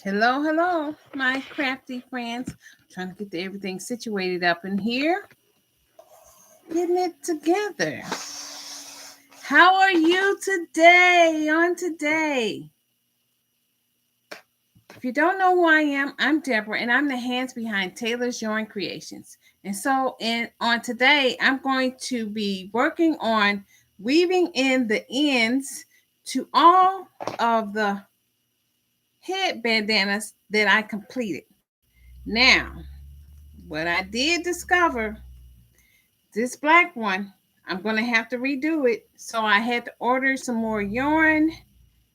Hello, hello, my crafty friends. Trying to get everything situated up in here, getting it together. How are you today? On today, if you don't know who I am, I'm Deborah, and I'm the hands behind Taylor's Yarn Creations. And so, on today, I'm going to be working on weaving in the ends to all of the head bandanas that I completed. Now, what I did discover, this black one, I'm going to have to redo it. So I had to order some more yarn.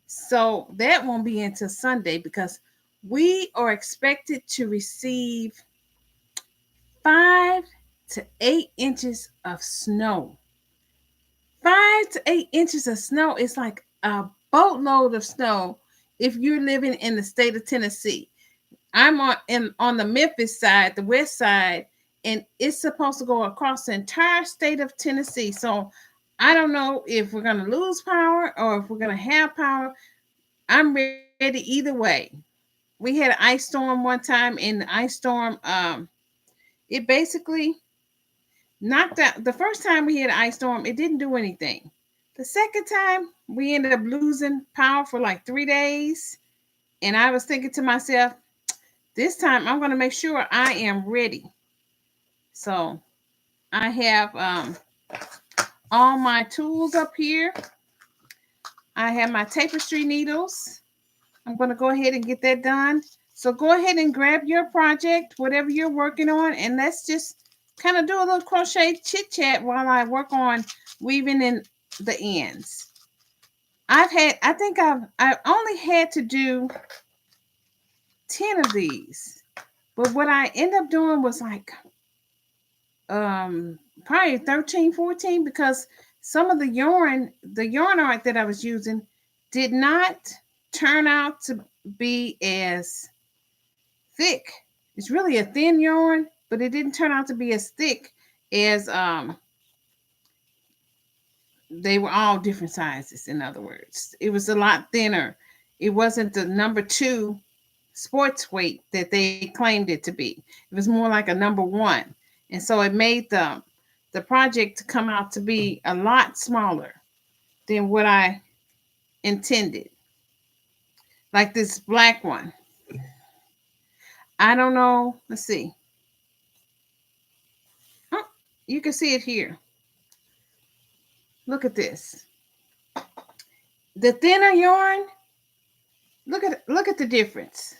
So that won't be until Sunday because we are expected to receive 5 to 8 inches of snow. 5 to 8 inches of snow is like a boatload of snow if you're living in the state of Tennessee. I'm on the Memphis side, the west side, and it's supposed to go across the entire state of Tennessee. So I don't know if we're going to lose power or if we're going to have power. I'm ready either way. We had an ice storm one time, and the ice storm, it basically knocked out. The first time we had an ice storm, it didn't do anything. The second time, we ended up losing power for like 3 days. And I was thinking to myself, this time I'm going to make sure I am ready. So I have all my tools up here. I have my tapestry needles. I'm going to go ahead and get that done. So go ahead and grab your project, whatever you're working on, and let's just kind of do a little crochet chit chat while I work on weaving in the ends. I only had to do 10 of these, but what I end up doing was like probably 13, 14, because some of the yarn art that I was using did not turn out to be as thick. It's really a thin yarn, but it didn't turn out to be as thick as they were all different sizes. In other words, it was a lot thinner. It wasn't the number 2 sports weight that they claimed it to be. It was more like a number 1. And so it made the project come out to be a lot smaller than what I intended. Like this black one. I don't know. Let's see. Oh, you can see it here. Look at this. The thinner yarn, look at the difference.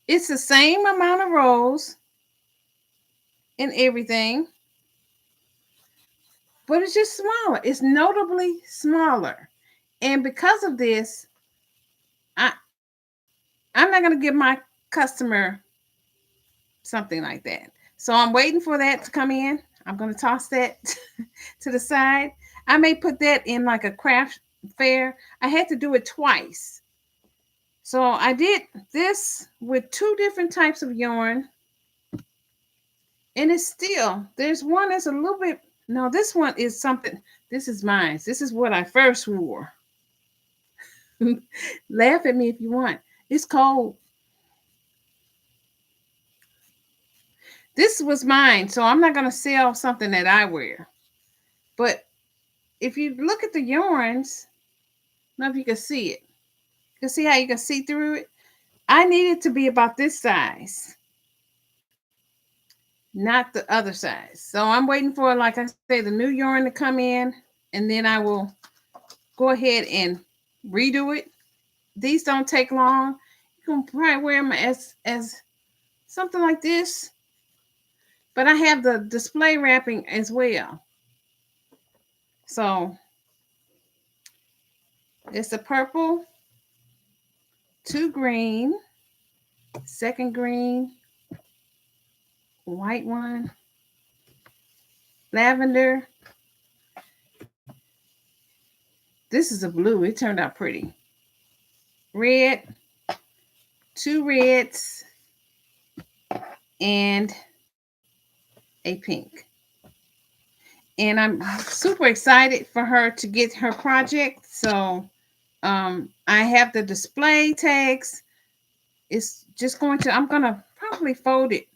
It's the same amount of rows and everything, but it's just smaller. It's notably smaller. And because of this, I I'm not gonna give my customer something like that. So I'm waiting for that to come in. I'm gonna toss that to the side. I may put that in like a craft fair. I had to do it twice. So I did this with 2 different types of yarn, and it's still, there's one that's a little bit, no, this one is something, this is mine. This is what I first wore. Laugh at me if you want. It's cold. This was mine, so I'm not going to sell something that I wear. But if you look at the yarns, I don't know if you can see it. You can see how you can see through it. I need it to be about this size, not the other size. So I'm waiting for, like I say, the new yarn to come in, and then I will go ahead and redo it. These don't take long. You can probably wear them as something like this, but I have the display wrapping as well. So it's a purple, 2 green, second green, white one, lavender. This is a blue. It turned out pretty. Red, 2 reds, and a pink. And I'm super excited for her to get her project. So I have the display tags it's just going to, I'm going to probably fold it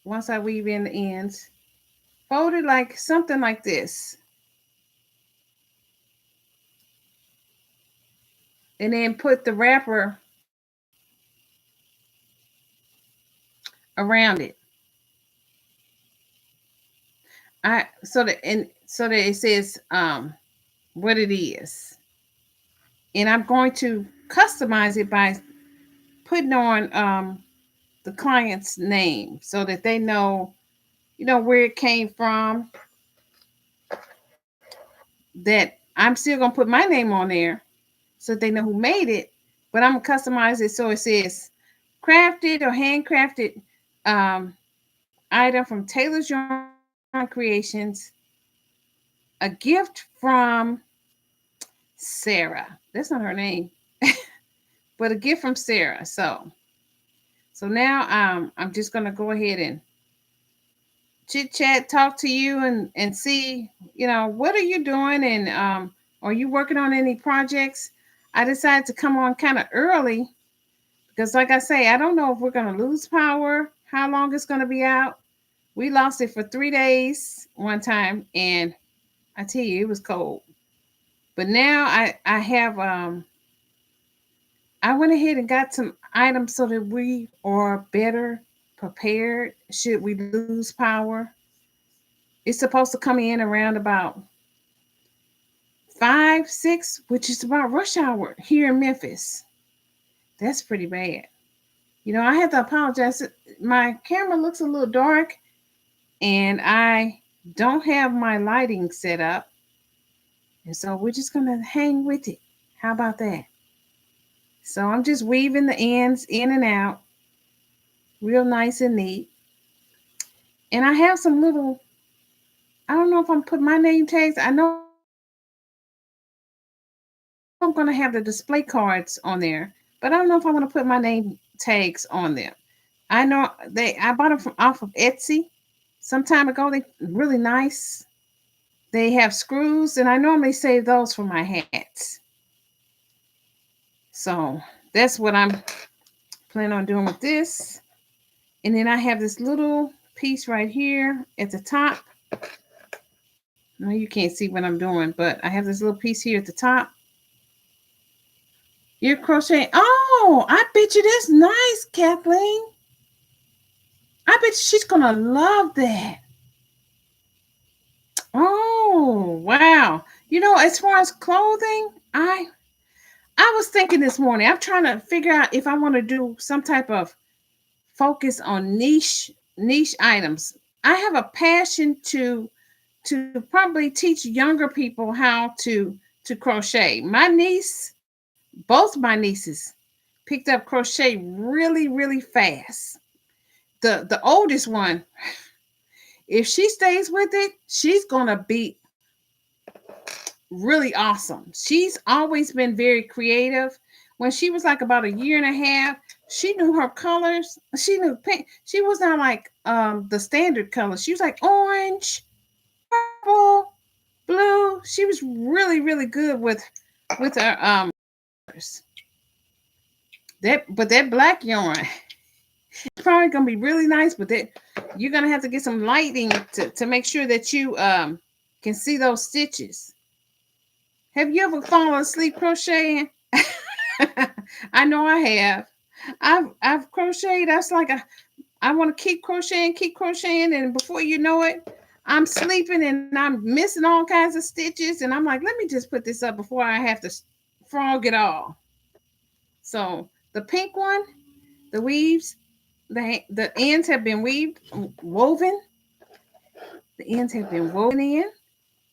once I weave in the ends. Fold it like something like this. And then put the wrapper around it. So that it says what it is. And I'm going to customize it by putting on the client's name so that they know, where it came from. That I'm still gonna put my name on there so that they know who made it, but I'm gonna customize it so it says crafted or handcrafted item from Taylor's Yarn Creations, a gift from Sarah. That's not her name, but a gift from Sarah. So now I'm just gonna go ahead and chit chat, talk to you, and see, what are you doing, and are you working on any projects? I decided to come on kind of early because, like I say, I don't know if we're gonna lose power, how long it's gonna be out. We lost it for 3 days one time, and I tell you, it was cold. But now I have I went ahead and got some items so that we are better prepared should we lose power. It's supposed to come in around about 5, 6, which is about rush hour here in Memphis. That's pretty bad. I have to apologize. My camera looks a little dark, and I don't have my lighting set up. And so we're just going to hang with it. How about that? So I'm just weaving the ends in and out, real nice and neat. And I have some little, I don't know if I'm putting my name tags. I know I'm going to have the display cards on there, but I don't know if I want to put my name tags on them. I know I bought them from off of Etsy some time ago. They really nice. They have screws, and I normally save those for my hats. So that's what I'm planning on doing with this. And then I have this little piece right here at the top. No, you can't see what I'm doing, but I have this little piece here at the top. You're crocheting. Oh, I bet you that's nice, Kathleen. I bet she's gonna love that. Oh, wow. As far as clothing, I was thinking this morning, I'm trying to figure out if I want to do some type of focus on niche items. I have a passion to probably teach younger people how to crochet. Both my nieces picked up crochet really, really fast. The oldest one, if she stays with it, she's gonna be really awesome. She's always been very creative. When she was like about a year and a half, she knew her colors. She knew pink. She was not like the standard colors. She was like orange, purple, blue. She was really, really good with her that black yarn. It's probably gonna be really nice, but that you're gonna have to get some lighting to make sure that you can see those stitches. Have you ever fallen asleep crocheting? I know I have. I've crocheted. That's like I want to keep crocheting, and before you know it, I'm sleeping and I'm missing all kinds of stitches, and I'm like, let me just put this up before I have to frog it all. So the pink one, the weaves, the ends have been woven. The ends have been woven in.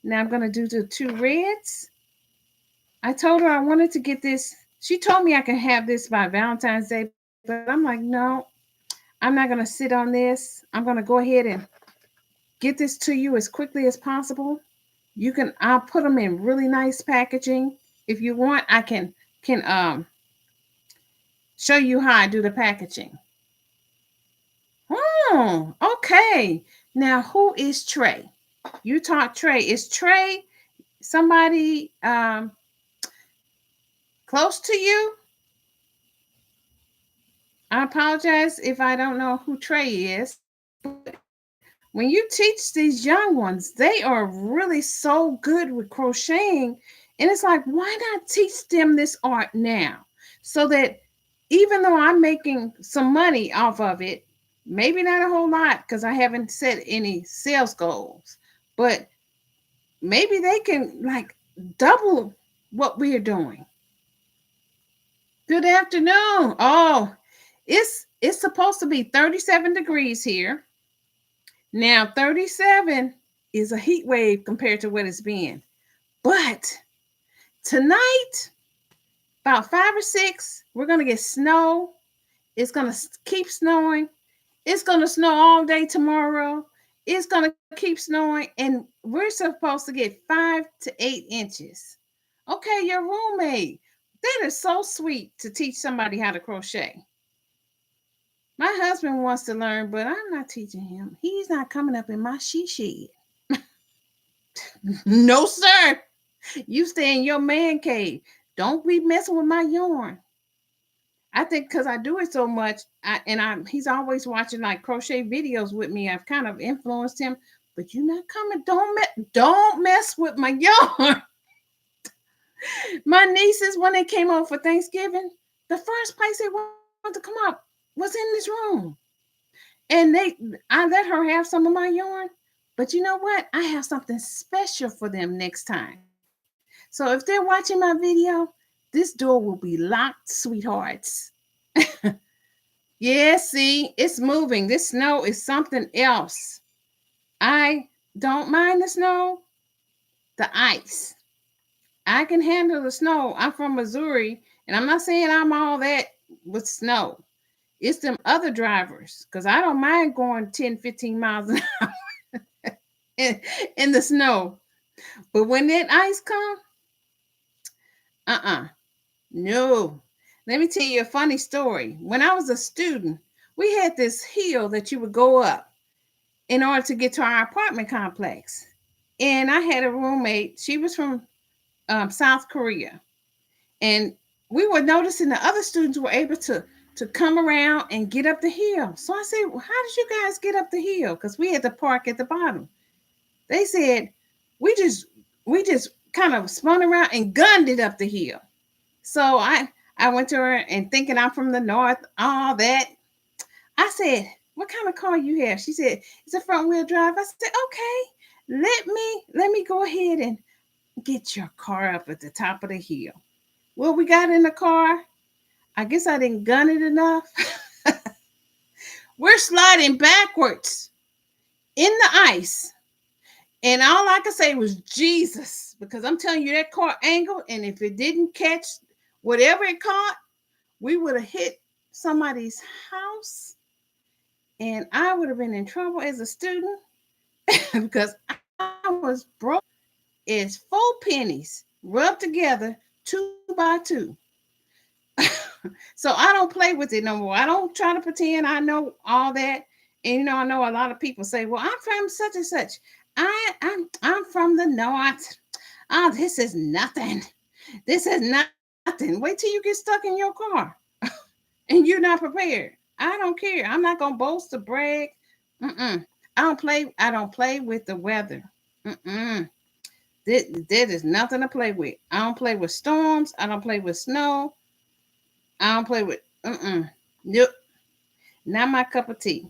Now I'm gonna do the 2 reds. I told her I wanted to get this. She told me I can have this by Valentine's Day, but I'm like, no, I'm not going to sit on this. I'm going to go ahead and get this to you as quickly as possible. I'll put them in really nice packaging. If you want, I can show you how I do the packaging. Oh, okay. Now, who is Trey? You taught Trey. Is Trey somebody close to you. I apologize if I don't know who Trey is, but when you teach these young ones, they are really so good with crocheting. And it's like, why not teach them this art now? So that even though I'm making some money off of it, maybe not a whole lot because I haven't set any sales goals, but maybe they can like double what we're doing. Good afternoon. Oh, it's supposed to be 37 degrees here. Now 37 is a heat wave compared to what it's been. But tonight, about 5 or 6, we're gonna get snow. It's gonna keep snowing. It's gonna snow all day tomorrow. It's gonna keep snowing, and we're supposed to get 5 to 8 inches. Okay, your roommate. That is so sweet to teach somebody how to crochet. My husband wants to learn, but I'm not teaching him. He's not coming up in my she shed. No, sir. You stay in your man cave. Don't be messing with my yarn. I think because I do it so much, he's always watching like crochet videos with me. I've kind of influenced him. But you're not coming. Don't mess with my yarn. My nieces, when they came over for Thanksgiving, the first place they wanted to come up was in this room. And I let her have some of my yarn. But you know what? I have something special for them next time. So if they're watching my video, this door will be locked, sweethearts. Yeah, see, it's moving. This snow is something else. I don't mind the snow, the ice. I can handle the snow. I'm from Missouri, and I'm not saying I'm all that with snow. It's them other drivers, because I don't mind going 10, 15 miles an hour in, in the snow. But when that ice comes, uh-uh, no. Let me tell you a funny story. When I was a student, we had this hill that you would go up in order to get to our apartment complex. And I had a roommate. She was from South Korea. And we were noticing the other students were able to come around and get up the hill. So I said, well, how did you guys get up the hill? Because we had to park at the bottom. They said, we just kind of spun around and gunned it up the hill. So I went to her and thinking I'm from the north, all that. I said, what kind of car you have? She said, it's a front wheel drive. I said, okay, let me go ahead and get your car up at the top of the hill. Well, we got in the car. I guess I didn't gun it enough. We're sliding backwards in the ice. And all I could say was Jesus, because I'm telling you that car angle, and if it didn't catch whatever it caught, we would have hit somebody's house, and I would have been in trouble as a student because I was broke as 4 pennies rubbed together 2 by 2. So I don't play with it no more. I don't try to pretend I know all that. And I know a lot of people say, "Well, I'm from such and such. I'm from the north. Oh, this is nothing. This is nothing. Wait till you get stuck in your car, and you're not prepared. I don't care. I'm not gonna boast or brag. Mm-mm. I don't play with the weather. Mm-mm. There is nothing to play with. I don't play with storms. I don't play with snow. I don't play with. Nope. Not my cup of tea.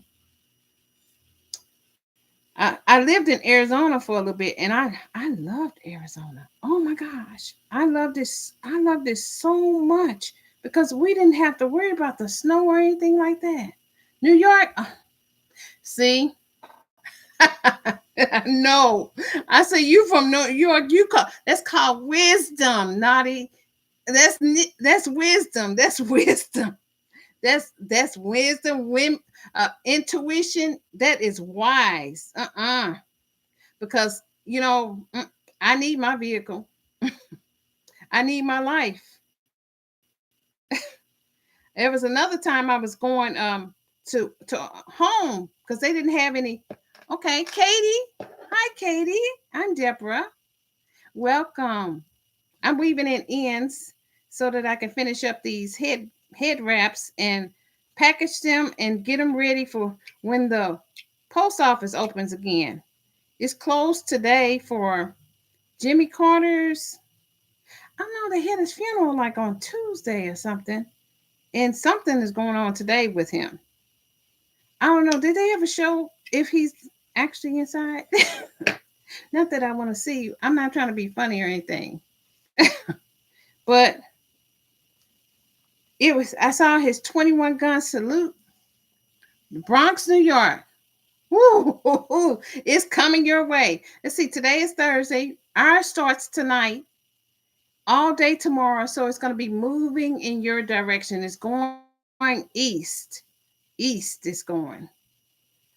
I lived in Arizona for a little bit, and I loved Arizona. Oh my gosh, I love this. I love this so much because we didn't have to worry about the snow or anything like that. New York, see, no, I say you from New York. That's called wisdom, naughty. That's wisdom. That's wisdom. That's wisdom. Intuition. That is wise. Because I need my vehicle. I need my life. There was another time I was going to home because they didn't have any. Okay, Katie. Hi, Katie. I'm Deborah. Welcome. I'm weaving in ends. so that I can finish up these head wraps and package them and get them ready for when the post office opens again. It's closed today for Jimmy Carter's. I don't know, they had his funeral like on Tuesday or something. And something is going on today with him. I don't know. Did they ever show if he's actually inside? Not that I want to see. I'm not trying to be funny or anything. But I saw his 21 gun salute. Bronx, New York. Woo, it's coming your way. Let's see, today is Thursday. Ours starts tonight, all day tomorrow. So it's going to be moving in your direction. It's going east. East is going.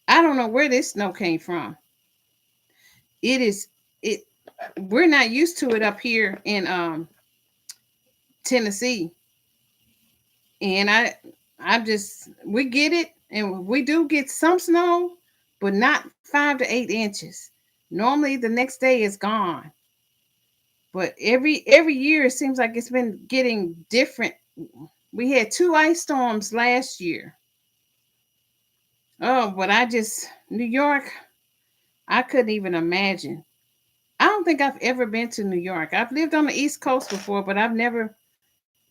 I don't know where this snow came from. It we're not used to it up here in Tennessee. And we get it, and we do get some snow, but not 5 to 8 inches. Normally the next day is gone. But every year it seems like it's been getting different. We had 2 ice storms last year. Oh, but New York, I couldn't even imagine. I don't think I've ever been to New York. I've lived on the East Coast before, but I've never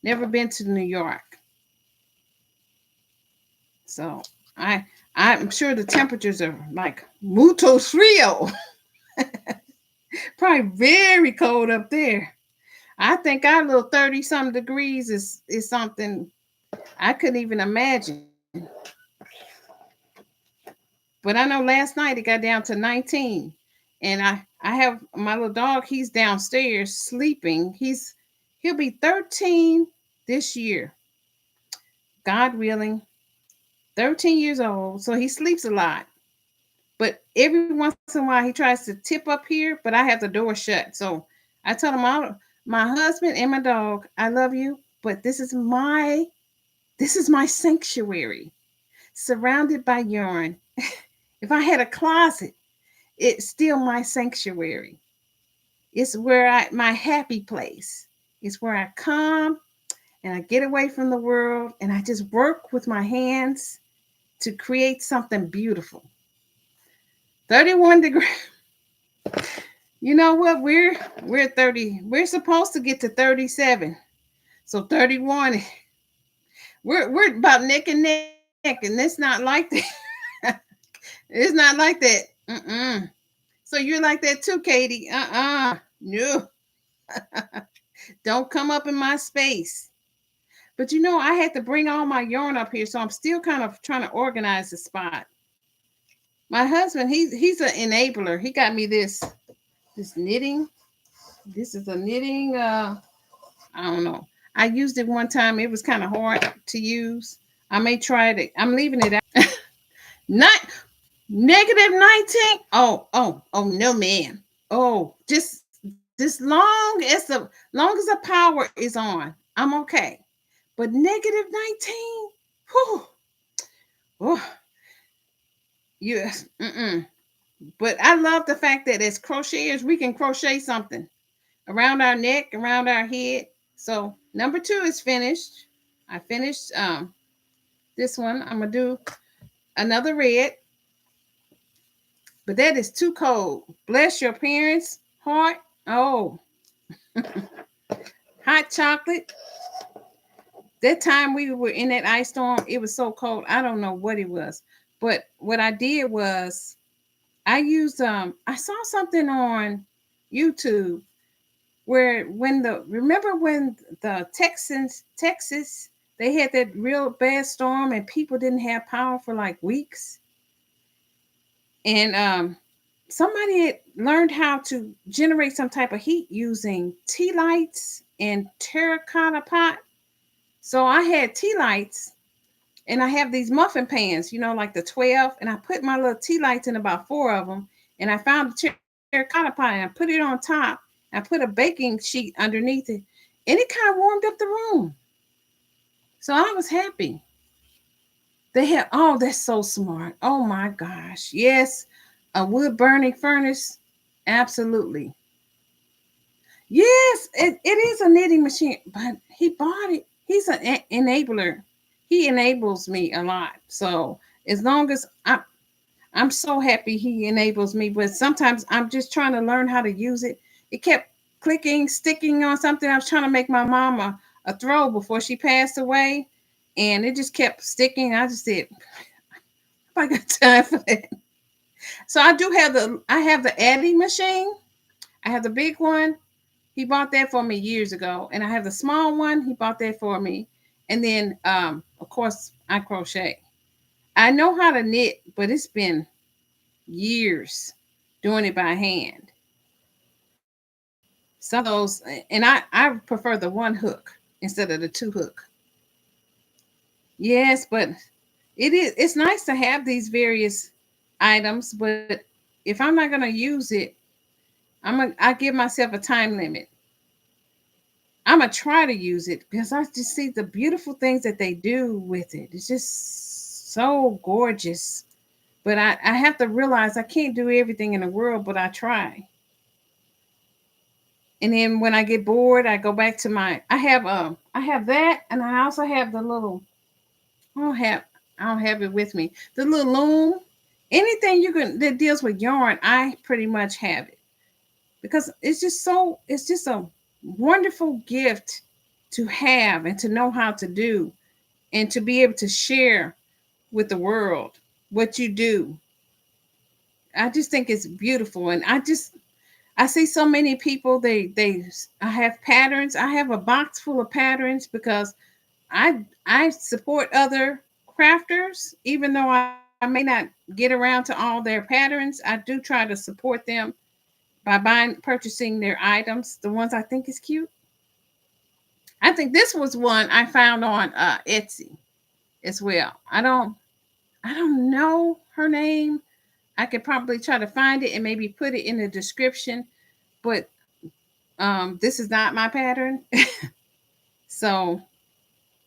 been to New York. So I'm sure the temperatures are like Muto Frio. Probably very cold up there. I think our little 30 some degrees is something I couldn't even imagine. But I know last night it got down to 19. And I have my little dog, he's downstairs sleeping. He'll be 13 this year. God willing. 13 years old. So he sleeps a lot. But every once in a while he tries to tip up here, but I have the door shut. So I told him, my husband and my dog, I love you, but this is my sanctuary, surrounded by yarn. If I had a closet, it's still my sanctuary. It's where my happy place. It's where I come and I get away from the world and I just work with my hands to create something beautiful. 31 degrees. You know what? We're 30. We're supposed to get to 37. So 31. We're about neck and neck, and it's not like that. It's not like that. So you're like that too, Katie. No. Don't come up in my space. But I had to bring all my yarn up here, so I'm still kind of trying to organize the spot. My husband, he's an enabler. He got me this knitting. This is a knitting. I don't know. I used it one time. It was kind of hard to use. I may try it. I'm leaving it out. Not negative 19. Oh, no, ma'am. Oh, just long as the power is on, I'm okay. But negative 19. Whew. Oh, yes. But I love the fact that as crocheters, we can crochet something around our neck, around our head. So number 2 is finished. I finished this one. I'm going to do another red. But that is too cold. Bless your parents' heart. Oh. Hot chocolate. That time we were in that ice storm, it was so cold. I don't know what it was. But what I did was I used I saw something on YouTube where remember when the Texas, they had that real bad storm and people didn't have power for like weeks. And somebody had learned how to generate some type of heat using tea lights and terracotta pot. So I had tea lights and I have these muffin pans, like the 12, and I put my little tea lights in about 4 of them, and I found the terracotta pot and I put it on top. I put a baking sheet underneath it, and it kind of warmed up the room. So I was happy. That's so smart. Oh my gosh. Yes, a wood burning furnace. Absolutely. Yes, it is a knitting machine, but he bought it. He's an enabler. He enables me a lot. So as long as I'm so happy he enables me, but sometimes I'm just trying to learn how to use it. It kept clicking, sticking on something. I was trying to make my mom a throw before she passed away, and it just kept sticking. I just said, I got time for that. So I have the Addy machine. I have the big one. He bought that for me years ago, and I have the small one. He bought that for me, and then of course I crochet. I know how to knit, but it's been years doing it by hand. Some of those, and I prefer the one hook instead of the two hook. Yes, but it's nice to have these various items, but if I'm not gonna use it, I give myself a time limit. I'm gonna try to use it because I just see the beautiful things that they do with it. It's just so gorgeous. But I have to realize I can't do everything in the world, but I try. And then when I get bored, I go back to I have that, and I also have the little I don't have I don't have it with me. The little loom. Anything you can that deals with yarn, I pretty much have it. Because it's just a wonderful gift to have and to know how to do and to be able to share with the world what you do. I just think it's beautiful, and I see so many people. I have patterns. I have a box full of patterns because I support other crafters, even though I may not get around to all their patterns. I do try to support them by purchasing their items, the ones I think is cute. I think this was one I found on Etsy as well. I don't know her name. I could probably try to find it and maybe put it in the description, but this is not my pattern. So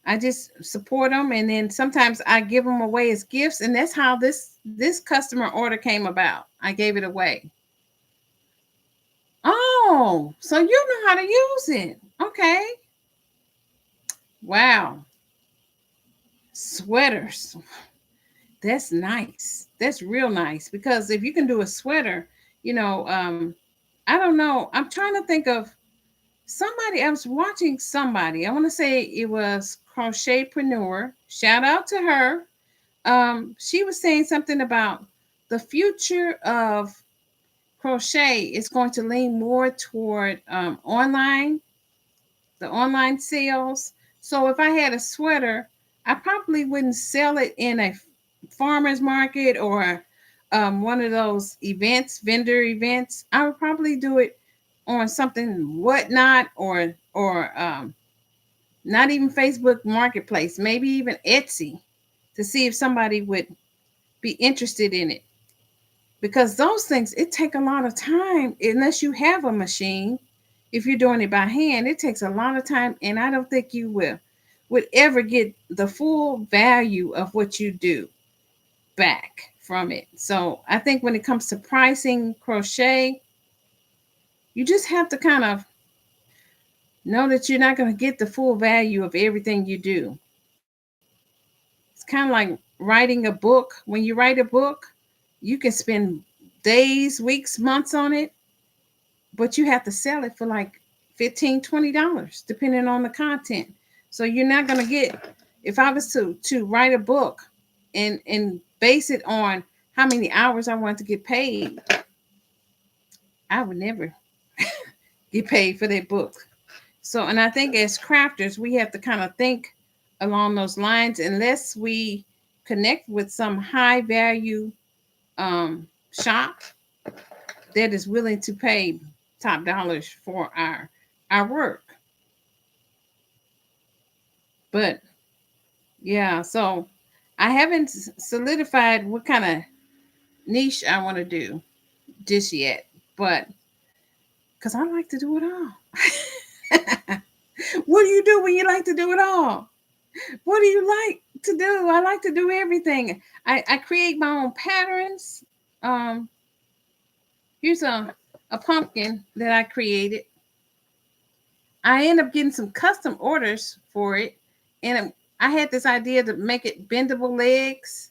I just support them, and then sometimes I give them away as gifts, and that's how this customer order came about. I gave it away. Oh, so you know how to use it. Okay. Wow. Sweaters. That's nice. That's real nice because if you can do a sweater, you know, I don't know. I'm trying to think of somebody. I was watching somebody. I want to say it was Crochetpreneur. Shout out to her. She was saying something about the future of crochet is going to lean more toward the online sales. So if I had a sweater, I probably wouldn't sell it in a farmer's market or one of those vendor events. I would probably do it on something whatnot or not even Facebook Marketplace, maybe even Etsy to see if somebody would be interested in it. Because those things, it take a lot of time unless you have a machine. If you're doing it by hand, it takes a lot of time, and I don't think you would ever get the full value of what you do back from it. So I think when it comes to pricing crochet, you just have to kind of know that you're not going to get the full value of everything you do. It's kind of like writing a book. When you write a book, you can spend days, weeks, months on it, but you have to sell it for like $15, $20, depending on the content. So you're not going to get, if I was to write a book and base it on how many hours I want to get paid, I would never get paid for that book. So, and I think as crafters, we have to kind of think along those lines unless we connect with some high value shop that is willing to pay top dollars for our work. But yeah, so I haven't solidified what kind of niche I want to do just yet, but because I like to do it all. What do you do when you like to do it all? What do you like to do? I like to do everything. I create my own patterns. Um, here's a pumpkin that I created. I end up getting some custom orders for it. And I had this idea to make it bendable legs.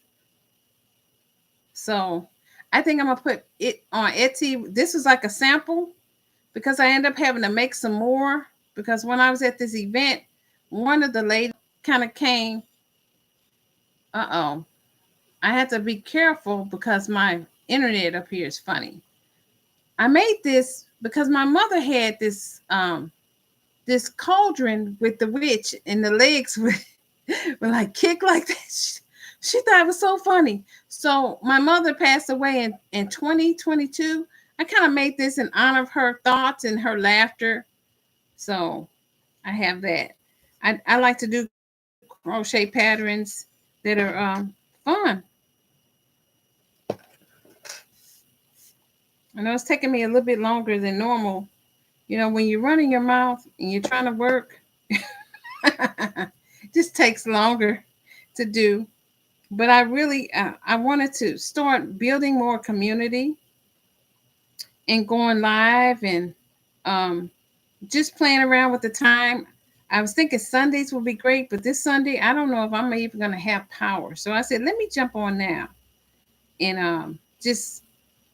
So I think I'm going to put it on Etsy. This is like a sample because I end up having to make some more. Because when I was at this event, one of the ladies kind of came. Uh-oh. I had to be careful because my internet up here is funny. I made this because my mother had this cauldron with the witch and the legs were like kick like that. She thought it was so funny. So my mother passed away in 2022. I kind of made this in honor of her thoughts and her laughter. So I have that. I like to do crochet patterns that are fun. I know it's taking me a little bit longer than normal. You know, when you're running your mouth and you're trying to work, it just takes longer to do. But I really, I wanted to start building more community and going live and just playing around with the time. I was thinking Sundays would be great, but this Sunday, I don't know if I'm even going to have power. So I said, let me jump on now and just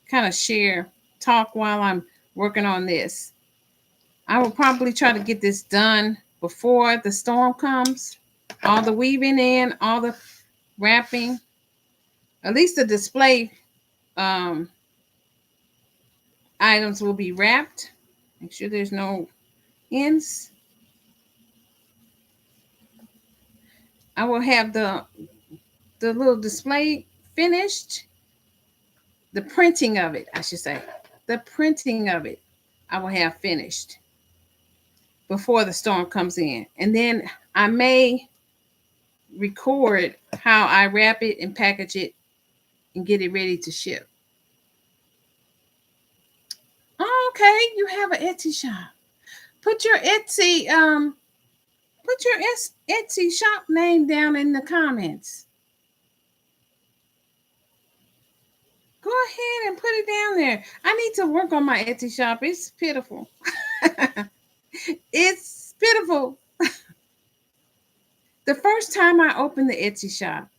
kind of share, talk while I'm working on this. I will probably try to get this done before the storm comes. All the weaving in, all the wrapping, at least the display items will be wrapped. Make sure there's no ends. I will have the little display finished. The printing of it, I should say. The printing of it, I will have finished before the storm comes in. And then I may record how I wrap it and package it and get it ready to ship. Okay, you have an Etsy shop. Put your Etsy Etsy shop name down in the comments. Go ahead and put it down there. I need to work on my Etsy shop. It's pitiful. It's pitiful. The first time I opened the Etsy shop,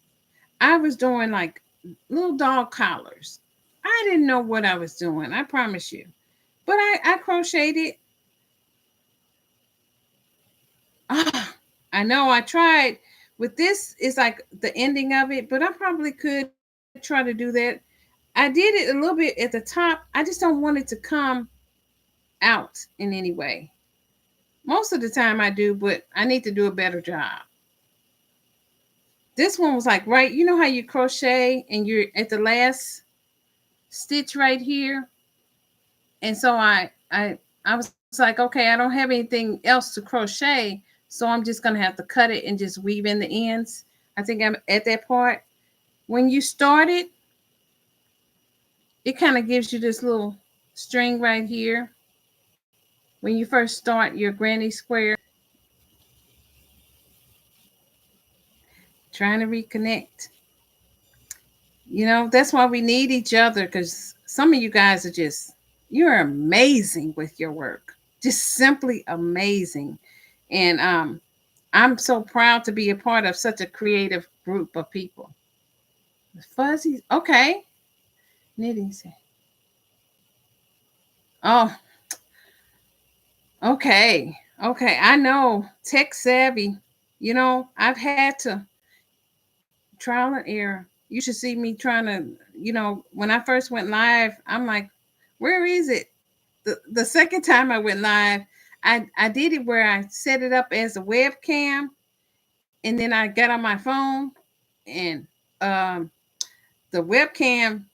I was doing like little dog collars. I didn't know what I was doing, I promise you. But I crocheted. I know I tried. With this, it's like the ending of it, but I probably could try to do that. I did it a little bit at the top. I just don't want it to come out in any way. Most of the time I do, but I need to do a better job. This one was like, right, you know how you crochet and you're at the last stitch right here? And so I was like, okay, I don't have anything else to crochet, so I'm just gonna have to cut it and just weave in the ends. I think I'm at that part. When you start it, it kind of gives you this little string right here. When you first start your granny square, trying to reconnect. You know, that's why we need each other, because some of you guys are just, you're amazing with your work. Just simply amazing. And I'm so proud to be a part of such a creative group of people. Fuzzy, okay. Knitting. Oh, okay. Okay. I know. Tech savvy. You know, I've had to trial and error. You should see me trying to, you know, when I first went live, I'm like, where is it? The second time I went live, I did it where I set it up as a webcam, and then I got on my phone, and um, the webcam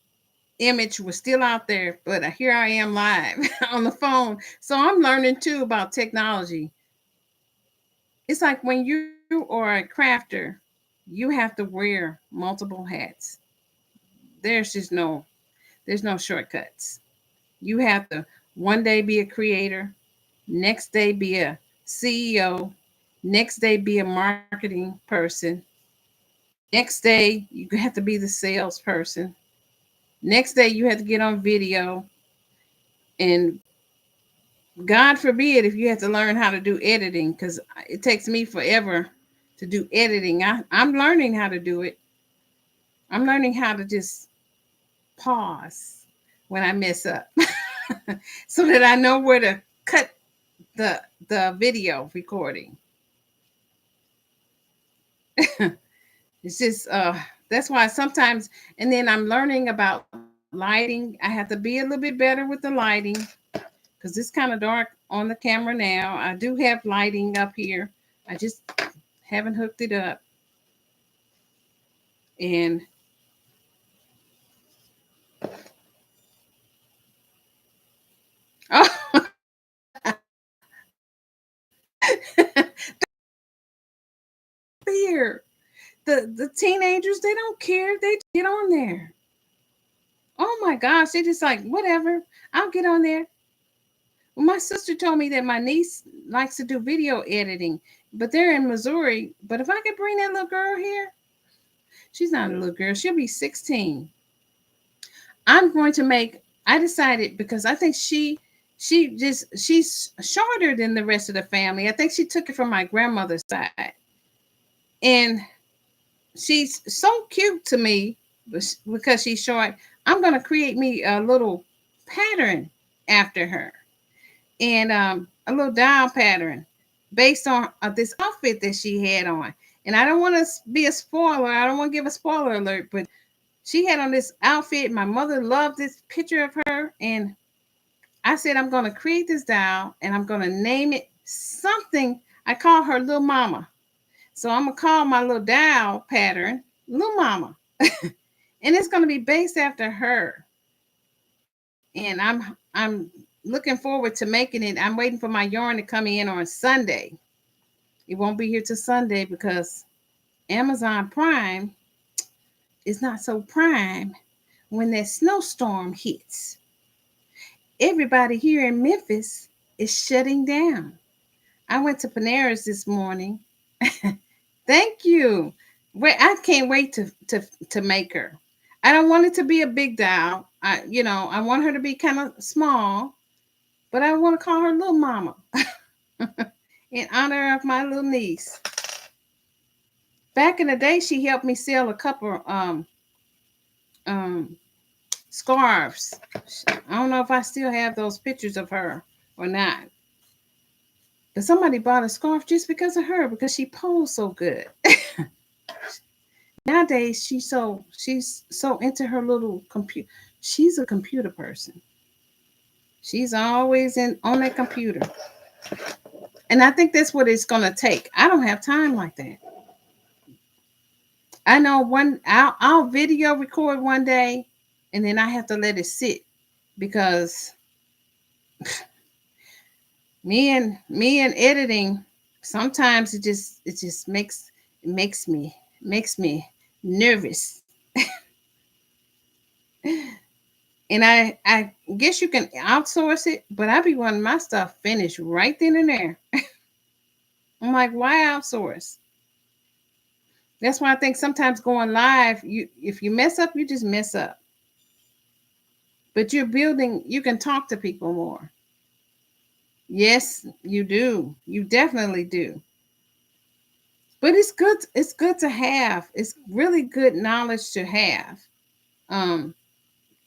image was still out there, but here I am live on the phone. So I'm learning too about technology. It's like when you are a crafter, you have to wear multiple hats. There's just there's no shortcuts. You have to one day be a creator, next day be a CEO, next day be a marketing person, next day you have to be the salesperson, next day you have to get on video and God forbid if you have to learn how to do editing, because it takes me forever to do editing. I'm learning how to do it. I'm learning how to just pause when I mess up so that I know where to cut the video recording. It's just that's why sometimes, and then I'm learning about lighting. I have to be a little bit better with the lighting because it's kind of dark on the camera now. I do have lighting up here. I just haven't hooked it up. And oh, here the teenagers, they don't care. They get on there. Oh my gosh, they just like whatever. I'll get on there. Well, my sister told me that my niece likes to do video editing, but they're in Missouri. But if I could bring that little girl here, she's not a little girl. She'll be 16. I'm going to make. I decided because I think she's shorter than the rest of the family. I think she took it from my grandmother's side, and she's so cute to me because she's short. I'm going to create me a little pattern after her, and a little doll pattern based on this outfit that she had on. And I don't want to be a spoiler. I don't want to give a spoiler alert, but she had on this outfit. My mother loved this picture of her, and I said I'm going to create this doll, and I'm going to name it something. I call her Little Mama. So I'm gonna call my little doll pattern Little Mama, and it's gonna be based after her. And I'm looking forward to making it. I'm waiting for my yarn to come in on Sunday. It won't be here till Sunday because Amazon Prime is not so prime when that snowstorm hits. Everybody here in Memphis is shutting down. I went to Panera's this morning. Thank you. Wait, I can't wait to make her. I don't want it to be a big doll. I want her to be kind of small, but I want to call her Little Mama in honor of my little niece. Back in the day, she helped me sell a couple um scarves. I don't know if I still have those pictures of her or not. But somebody bought a scarf just because of her, because she posed so good. Nowadays, she's so into her little computer. She's a computer person. She's always in on that computer. And I think that's what it's gonna take. I don't have time like that. I know I'll video record one day and then I have to let it sit because me and editing, sometimes it just makes me nervous. And I guess you can outsource it, but I be wanting my stuff finished right then and there. I'm like, why outsource? That's why I think sometimes going live, if you mess up, you just mess up. But you're building, you can talk to people more. Yes, you do. You definitely do. But it's good to have. It's really good knowledge to have. Um,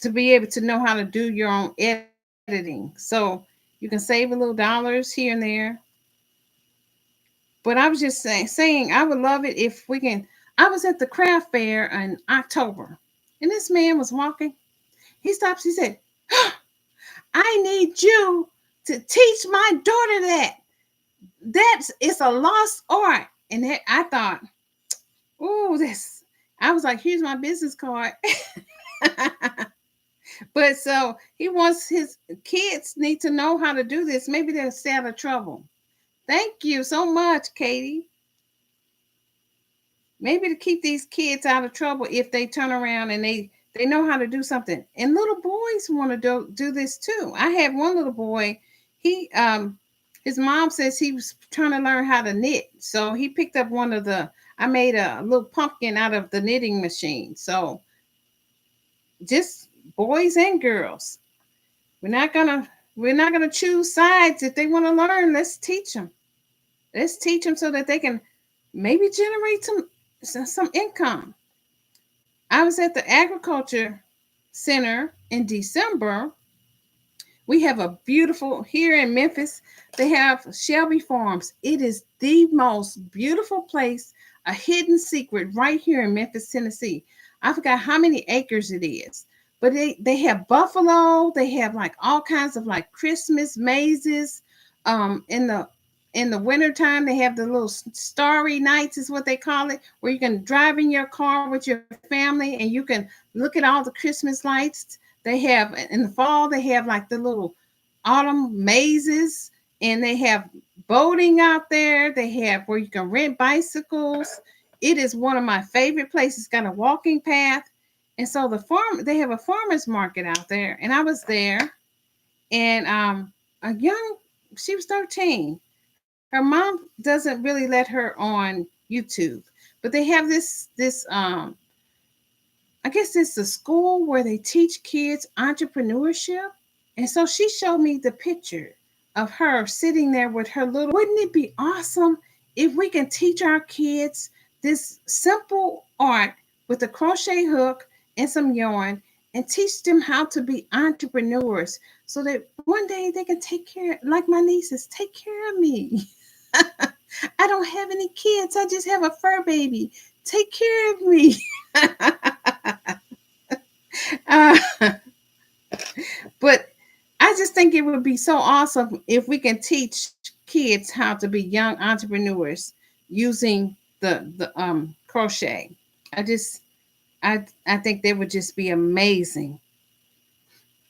to be able to know how to do your own editing. So you can save a little dollars here and there. But I was just saying I would love it if we can. I was at the craft fair in October, and this man was walking. He stops. He said, "I need you to teach my daughter that. It's a lost art." And I thought, "Oh, this." I was like, "Here's my business card." But so he wants his kids need to know how to do this. Maybe they'll stay out of trouble. Thank you so much, Katie. Maybe to keep these kids out of trouble if they turn around and they know how to do something. And little boys want to do this too. I had one little boy. He his mom says he was trying to learn how to knit. So he picked up one of the I made a little pumpkin out of the knitting machine. So just boys and girls. We're not gonna We're not going to choose sides. If they want to learn, let's teach them. Let's teach them so that they can maybe generate some income. I was at the agriculture center in December. We have a beautiful here in Memphis. They have Shelby Farms. It is the most beautiful place, a hidden secret right here in Memphis, Tennessee. I forgot how many acres it is, but they have buffalo. They have like all kinds of like Christmas mazes. In the wintertime, they have the little starry nights is what they call it, where you can drive in your car with your family and you can look at all the Christmas lights. They have in the fall, they have like the little autumn mazes, and they have boating out there. They have where you can rent bicycles. It is one of my favorite places. It's got a walking path. And so they have a farmer's market out there. And I was there, and a young, she was 13. Her mom doesn't really let her on YouTube, but they have this I guess it's a school where they teach kids entrepreneurship. And so she showed me the picture of her sitting there with her little. Wouldn't it be awesome if we can teach our kids this simple art with a crochet hook and some yarn and teach them how to be entrepreneurs so that one day they can take care, like my nieces, take care of me. I don't have any kids. I just have a fur baby. Take care of me. uh, but I just think it would be so awesome if we can teach kids how to be young entrepreneurs using the crochet. I just I think they would just be amazing.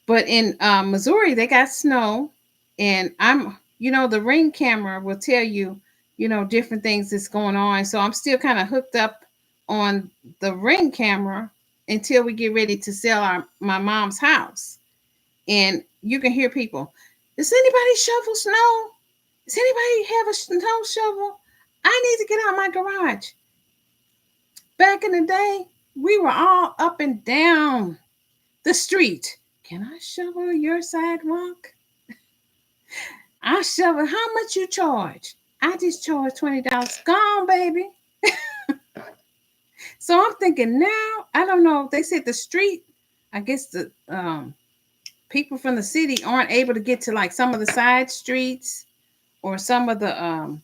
But in Missouri, they got snow, and the ring camera will tell you, different things that's going on. So I'm still kind of hooked up on the ring camera until we get ready to sell my mom's house. And you can hear people. Does anybody shovel snow? Does anybody have a snow shovel? I need to get out my garage. Back in the day, we were all up and down the street. Can I shovel your sidewalk? I shovel. How much you charge? I just charge $20. Go on, baby. So I'm thinking now, I don't know. They said the street, I guess the people from the city aren't able to get to like some of the side streets or some of the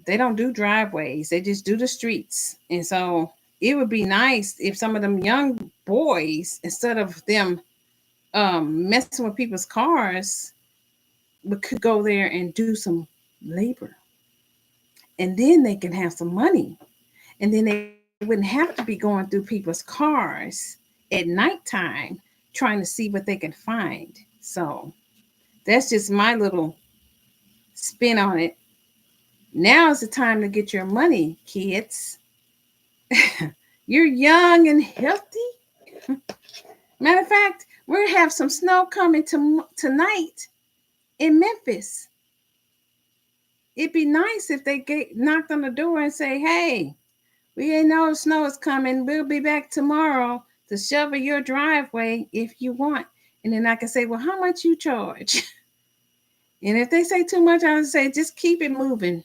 they don't do driveways. They just do the streets. And so it would be nice if some of them young boys, instead of them messing with people's cars, we could go there and do some labor. And then they can have some money. And then they wouldn't have to be going through people's cars at nighttime trying to see what they can find. So that's just my little spin on it. Now is the time to get your money, kids. You're young and healthy. Matter of fact, we're gonna have some snow coming tonight in Memphis. It'd be nice if they get knocked on the door and say, "Hey, we didn't know the snow is coming. We'll be back tomorrow to shovel your driveway if you want." And then I can say, "Well, how much you charge?" And if they say too much, I would say, "Just keep it moving.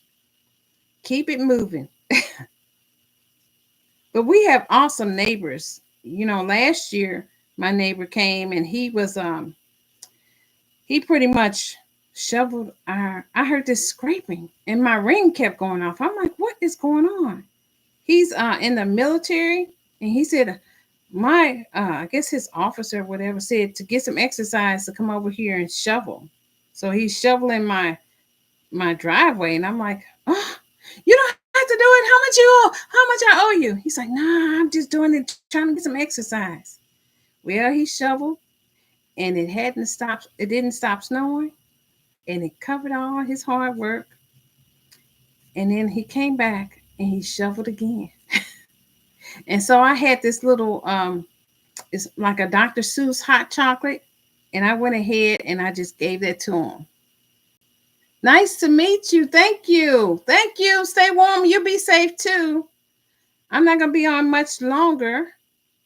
Keep it moving." But we have awesome neighbors. Last year my neighbor came and he pretty much shoveled I heard this scraping and my ring kept going off. I'm like, what is going on? He's in the military, and he said I guess his officer or whatever said to get some exercise to come over here and shovel. So he's shoveling my driveway, and I'm like, "Oh, you don't have to do it. How much you owe? How much I owe you?" He's like, "Nah, I'm just doing it, trying to get some exercise." Well, he shoveled, and it didn't stop snowing, and it covered all his hard work. And then he came back and he shoveled again. And so I had this little it's like a Dr. Seuss hot chocolate, and I went ahead and I just gave that to him. Nice to meet you. Thank you. Thank you. Stay warm. You be safe too. I'm not going to be on much longer.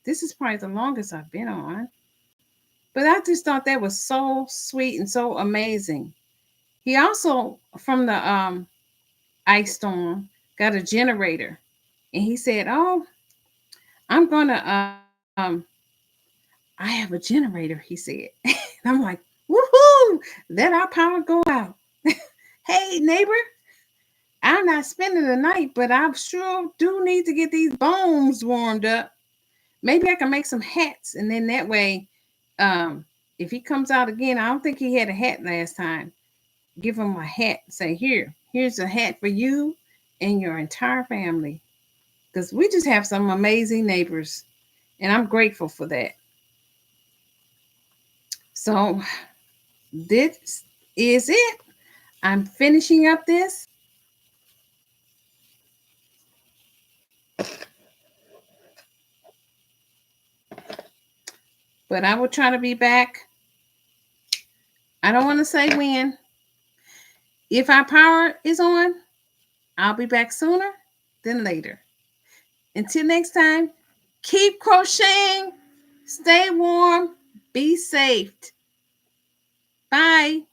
This is probably the longest I've been on. But I just thought that was so sweet and so amazing. He also, from the ice storm, got a generator. And he said, "Oh, I'm gonna I have a generator," he said. And I'm like, "Woohoo! Let our power go out." Hey neighbor, I'm not spending the night, but I sure do need to get these bones warmed up. Maybe I can make some hats, and then that way, um, if he comes out again, I don't think he had a hat last time. Give him a hat. Say, here's a hat for you and your entire family. Because we just have some amazing neighbors, and I'm grateful for that. So this is it. I'm finishing up this, but I will try to be back. I don't want to say when. If our power is on, I'll be back sooner than later. Until next time, keep crocheting, stay warm, be safe. Bye.